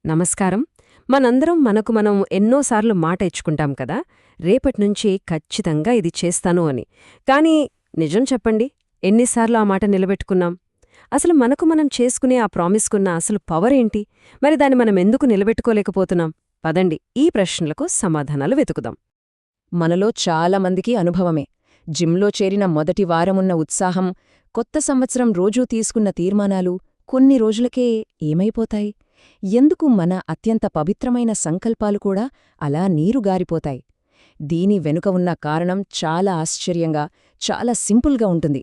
నమస్కారం. మనందరం మనకు మనం ఎన్నోసార్లు మాట ఇచ్చుకుంటాం కదా, రేపట్నుంచి ఖచ్చితంగా ఇది చేస్తాను అని. కానీ నిజం చెప్పండి, ఎన్నిసార్లు ఆ మాట నిలబెట్టుకున్నాం? అసలు మనకు మనం చేసుకునే ఆ ప్రామిస్కున్న అసలు పవరేంటి? మరి దాన్ని మనమెందుకు నిలబెట్టుకోలేకపోతున్నాం? పదండి, ఈ ప్రశ్నలకు సమాధానాలు వెతుకుదాం. మనలో చాలామందికి అనుభవమే. జిమ్లో చేరిన మొదటి వారమున్న ఉత్సాహం, కొత్త సంవత్సరం రోజూ తీసుకున్న తీర్మానాలు కొన్ని రోజులకే ఏమైపోతాయి? ఎందుకు మన అత్యంత పవిత్రమైన సంకల్పాలు కూడా అలా నీరుగారిపోతాయి? దీని వెనుక ఉన్న కారణం చాలా ఆశ్చర్యంగా, చాలా సింపుల్గా ఉంటుంది.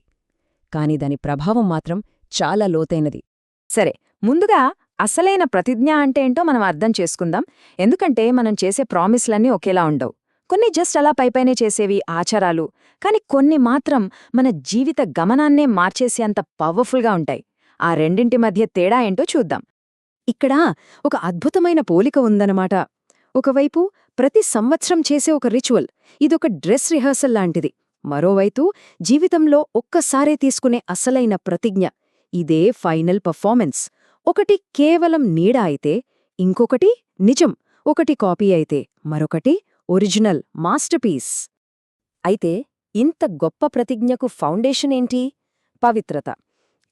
కాని దాని ప్రభావం మాత్రం చాలా లోతైనది. సరే, ముందుగా అసలైన ప్రతిజ్ఞ అంటే ఏంటో మనం అర్థం చేసుకుందాం. ఎందుకంటే మనం చేసే ప్రామిస్లన్నీ ఒకేలా ఉండవు. కొన్ని జస్ట్ అలా పైపైనే చేసేవి ఆచారాలు, కాని కొన్ని మాత్రం మన జీవిత గమనాన్నే మార్చేసేంత పవర్ఫుల్గా ఉంటాయి. ఆ రెండింటి మధ్య తేడా ఏంటో చూద్దాం. ఇక్కడ ఒక అద్భుతమైన పోలిక ఉందన్నమాట. ఒకవైపు ప్రతి సంవత్సరం చేసే ఒక రిచువల్, ఇదొక డ్రెస్ రిహర్సల్ లాంటిది. మరోవైపు జీవితంలో ఒక్కసారే తీసుకునే అసలైన ప్రతిజ్ఞ, ఇదే ఫైనల్ పర్ఫార్మెన్స్. ఒకటి కేవలం నీడ అయితే, ఇంకొకటి నిజం. ఒకటి కాపీ అయితే, మరొకటి ఒరిజినల్ మాస్టర్పీస్. అయితే ఇంత గొప్ప ప్రతిజ్ఞకు ఫౌండేషన్ ఏంటి? పవిత్రత.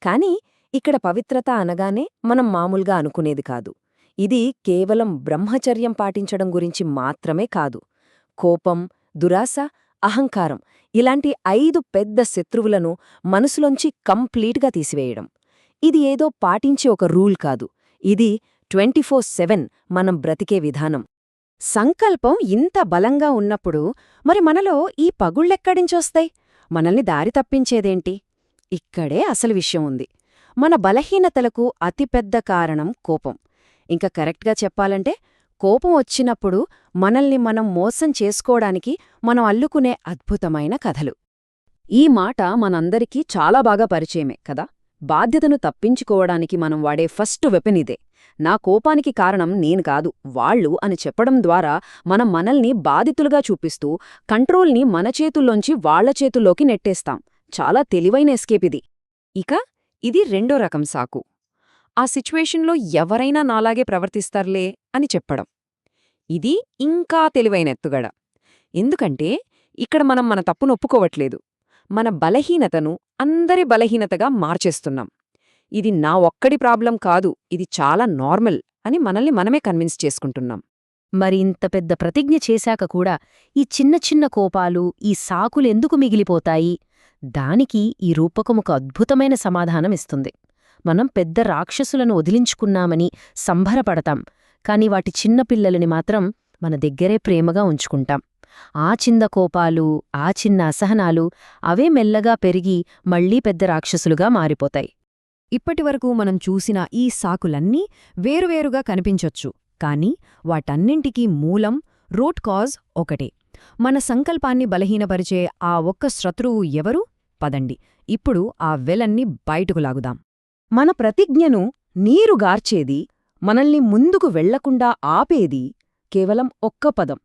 కాని ఇక్కడ పవిత్రత అనగానే మనం మామూలుగా అనుకునేది కాదు. ఇది కేవలం బ్రహ్మచర్యం పాటించడం గురించి మాత్రమే కాదు. కోపం, దురాశ, అహంకారం ఇలాంటి 5 పెద్ద శత్రువులను మనసులోంచి కంప్లీట్గా తీసివేయడం. ఇది ఏదో పాటించే ఒక రూల్ కాదు. ఇది 24/7 మనం బ్రతికే విధానం. సంకల్పం ఇంత బలంగా ఉన్నప్పుడు మరి మనలో ఈ పగుళ్ళెక్కడించొస్తాయి? మనల్ని దారి తప్పించేదేంటి? ఇక్కడే అసలు విషయం ఉంది. మన బలహీనతలకు అతిపెద్ద కారణం కోపం. ఇంకా కరెక్ట్గా చెప్పాలంటే, కోపం వచ్చినప్పుడు మనల్ని మనం మోసం చేసుకోవడానికి మనం అల్లుకునే అద్భుతమైన కథలు. ఈ మాట మనందరికీ చాలా బాగా పరిచయమే కదా. బాధ్యతను తప్పించుకోవడానికి మనం వాడే ఫస్ట్ వెపన్ ఇదే. నా కోపానికి కారణం నేను కాదు, వాళ్ళు అని చెప్పడం ద్వారా మనం మనల్ని బాధితులుగా చూపిస్తూ కంట్రోల్ని మన చేతుల్లోంచి వాళ్ల చేతుల్లోకి నెట్టేస్తాం. చాలా తెలివైన ఎస్కేప్ ఇది. ఇక ఇది రెండో రకం సాకు. ఆ సిచ్యువేషన్లో ఎవరైనా నాలాగే ప్రవర్తిస్తారులే అని చెప్పడం. ఇది ఇంకా తెలివైన ఎత్తుగడ. ఎందుకంటే ఇక్కడ మనం మన తప్పును ఒప్పుకోవట్లేదు. మన బలహీనతను అందరి బలహీనతగా మార్చేస్తున్నాం. ఇది నా ఒక్కడి ప్రాబ్లం కాదు, ఇది చాలా నార్మల్ అని మనల్ని మనమే కన్విన్స్ చేసుకుంటున్నాం. మరి ఇంత పెద్ద ప్రతిజ్ఞ చేశాక కూడా ఈ చిన్న చిన్న కోపాలు, ఈ సాకులెందుకు మిగిలిపోతాయి? దానికి ఈ రూపకం ఒక అద్భుతమైన సమాధానమిస్తుంది. మనం పెద్ద రాక్షసులను వదిలించుకున్నామని సంబరపడతాం, కాని వాటి చిన్నపిల్లలని మాత్రం మన దగ్గరే ప్రేమగా ఉంచుకుంటాం. ఆ చిన్న కోపాలు, ఆ చిన్న అసహనాలు అవే మెల్లగా పెరిగి మళ్లీ పెద్ద రాక్షసులుగా మారిపోతాయి. ఇప్పటివరకు మనం చూసిన ఈ సాకులన్నీ వేరువేరుగా కనిపించొచ్చు, కాని వాటన్నింటికీ మూలం, రూట్ కాజ్ ఒకటే. మన సంకల్పాన్ని బలహీనపరిచే ఆ ఒక్క శత్రువు ఎవరు? పదండి, ఇప్పుడు ఆ వెలన్ని బయటకు లాగుదాం. మన ప్రతిజ్ఞను నీరుగార్చేది, మనల్ని ముందుకు వెళ్లకుండా ఆపేది కేవలం ఒక్క పదం.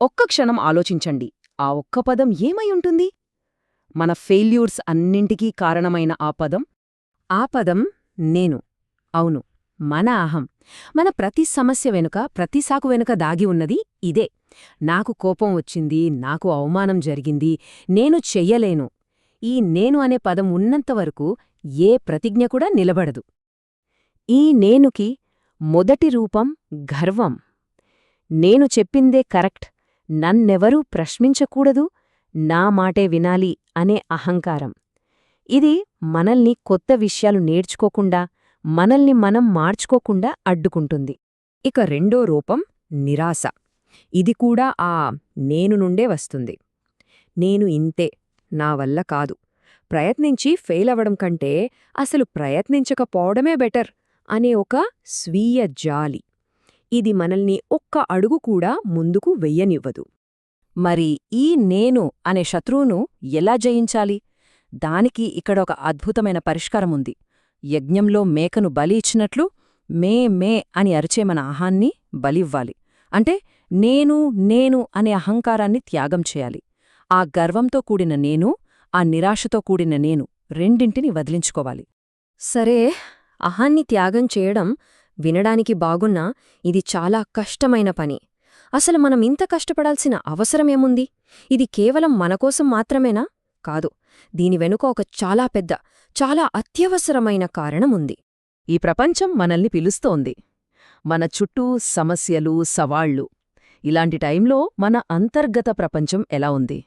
ఒక్క క్షణం ఆలోచించండి, ఆ ఒక్క పదం ఏమై ఉంటుంది? మన ఫెయిల్యూర్స్ అన్నింటికీ కారణమైన ఆ పదం? ఆ పదం నేను. అవును, మన అహం. మన ప్రతి సమస్య వెనుక, ప్రతి సాకు వెనుక దాగి ఉన్నది ఇదే. నాకు కోపం వచ్చింది, నాకు అవమానం జరిగింది, నేను చెయ్యలేను. ఈ నేను అనే పదం ఉన్నంతవరకు ఏ ప్రతిజ్ఞ కూడా నిలబడదు. ఈ నేనుకి మొదటి రూపం గర్వం. నేను చెప్పిందే కరెక్ట్, నన్నెవరూ ప్రశ్నించకూడదు, నా మాటే వినాలి అనే అహంకారం. ఇది మనల్ని కొత్త విషయాలు నేర్చుకోకుండా, మనల్ని మనం మార్చుకోకుండా అడ్డుకుంటుంది. ఇక రెండో రూపం నిరాశ. ఇది కూడా ఆ నేను నుండే వస్తుంది. నేను ఇంతే, నా వల్ల కాదు, ప్రయత్నించి ఫెయిల్ అవ్వడం కంటే అసలు ప్రయత్నించకపోవడమే బెటర్ అనే ఒక స్వీయ జాలి. ఇది మనల్ని ఒక్క అడుగు కూడా ముందుకు వెయ్యనివ్వదు. మరి ఈ నేను అనే శత్రువును ఎలా జయించాలి? దానికి ఇక్కడ ఒక అద్భుతమైన పరిష్కారముంది. యజ్ఞంలో మేకను బలి ఇచ్చినట్లు మే మే అని అరిచే మన అహాన్ని బలివ్వాలి. అంటే నేను నేను అనే అహంకారాన్ని త్యాగం చేయాలి. ఆ గర్వంతో కూడిన నేను, ఆ నిరాశతో కూడిన నేను రెండింటిని వదిలించుకోవాలి. సరే, అహాన్ని త్యాగం చేయడం వినడానికి బాగున్నా ఇది చాలా కష్టమైన పని. అసలు మనం ఇంత కష్టపడాల్సిన అవసరమేముంది? ఇది కేవలం మనకోసం మాత్రమేనా? కాదు. దీని వెనుక ఒక చాలా పెద్ద, చాలా అత్యవసరమైన కారణముంది. ఈ ప్రపంచం మనల్ని పిలుస్తోంది. మన చుట్టూ సమస్యలు, సవాళ్లు. ఇలాంటి టైంలో మన అంతర్గత ప్రపంచం ఎలా ఉంది?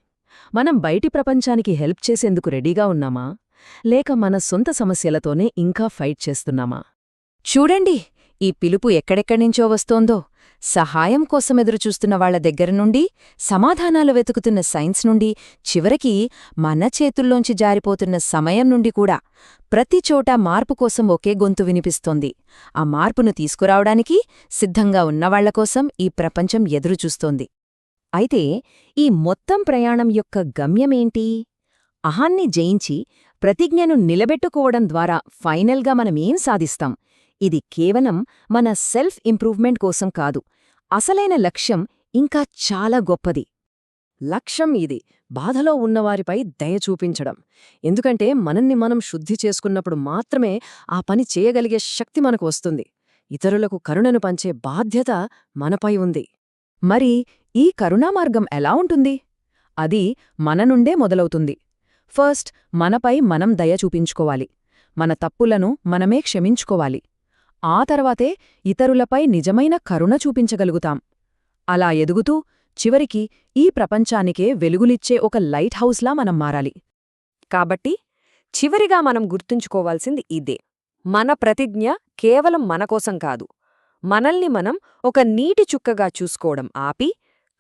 మనం బయటి ప్రపంచానికి హెల్ప్ చేసేందుకు రెడీగా ఉన్నామా? లేక మన సొంత సమస్యలతోనే ఇంకా ఫైట్ చేస్తున్నామా? చూడండి, ఈ పిలుపు ఎక్కడెక్కడ్నించో వస్తోందో. సహాయం కోసమెదురుచూస్తున్న వాళ్ల దగ్గర నుండి, సమాధానాలు వెతుకుతున్న సైన్స్ నుండి, చివరికి మన చేతుల్లోంచి జారిపోతున్న సమయం నుండి కూడా ప్రతిచోటా మార్పు కోసం ఒకే గొంతు వినిపిస్తోంది. ఆ మార్పును తీసుకురావడానికి సిద్ధంగా ఉన్నవాళ్లకోసం ఈ ప్రపంచం ఎదురుచూస్తోంది. అయితే ఈ మొత్తం ప్రయాణం యొక్క గమ్యమేంటి? అహాన్ని జయించి ప్రతిజ్ఞను నిలబెట్టుకోవడం ద్వారా ఫైనల్గా మనమేం సాధిస్తాం? ఇది కేవలం మన సెల్ఫ్ ఇంప్రూవ్మెంట్ కోసం కాదు. అసలైన లక్ష్యం ఇంకా చాలా గొప్పది. లక్ష్యం ఇది బాధలో ఉన్నవారిపై దయ చూపించడం. ఎందుకంటే మనల్ని మనం శుద్ధి చేసుకున్నప్పుడు మాత్రమే ఆ పని చేయగలిగే శక్తి మనకు వస్తుంది. ఇతరులకు కరుణను పంచే బాధ్యత మనపై ఉంది. మరి ఈ కరుణామార్గం ఎలా ఉంటుంది? అది మన నుండే మొదలవుతుంది. ఫస్ట్ మనపై మనం దయ చూపించుకోవాలి. మన తప్పులను మనమే క్షమించుకోవాలి. ఆ తర్వాతే ఇతరులపై నిజమైన కరుణ చూపించగలుగుతాం. అలా ఎదుగుతూ చివరికి ఈ ప్రపంచానికే వెలుగులిచ్చే ఒక లైట్ హౌస్లా మనం మారాలి. కాబట్టి చివరిగా మనం గుర్తుంచుకోవాల్సింది ఇదే. మన ప్రతిజ్ఞ కేవలం మనకోసం కాదు. మనల్ని మనం ఒక నీటి చుక్కగా చూసుకోవడం ఆపి,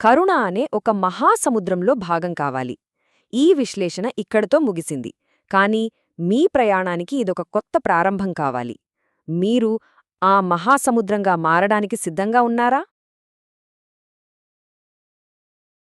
కరుణ అనే ఒక మహాసముద్రంలో భాగం కావాలి. ఈ విశ్లేషణ ఇక్కడితో ముగిసింది. కానీ మీ ప్రయాణానికి ఇదొక కొత్త ప్రారంభం కావాలి. మీరు ఆ మహాసముద్రంగా మారడానికి సిద్ధంగా ఉన్నారా?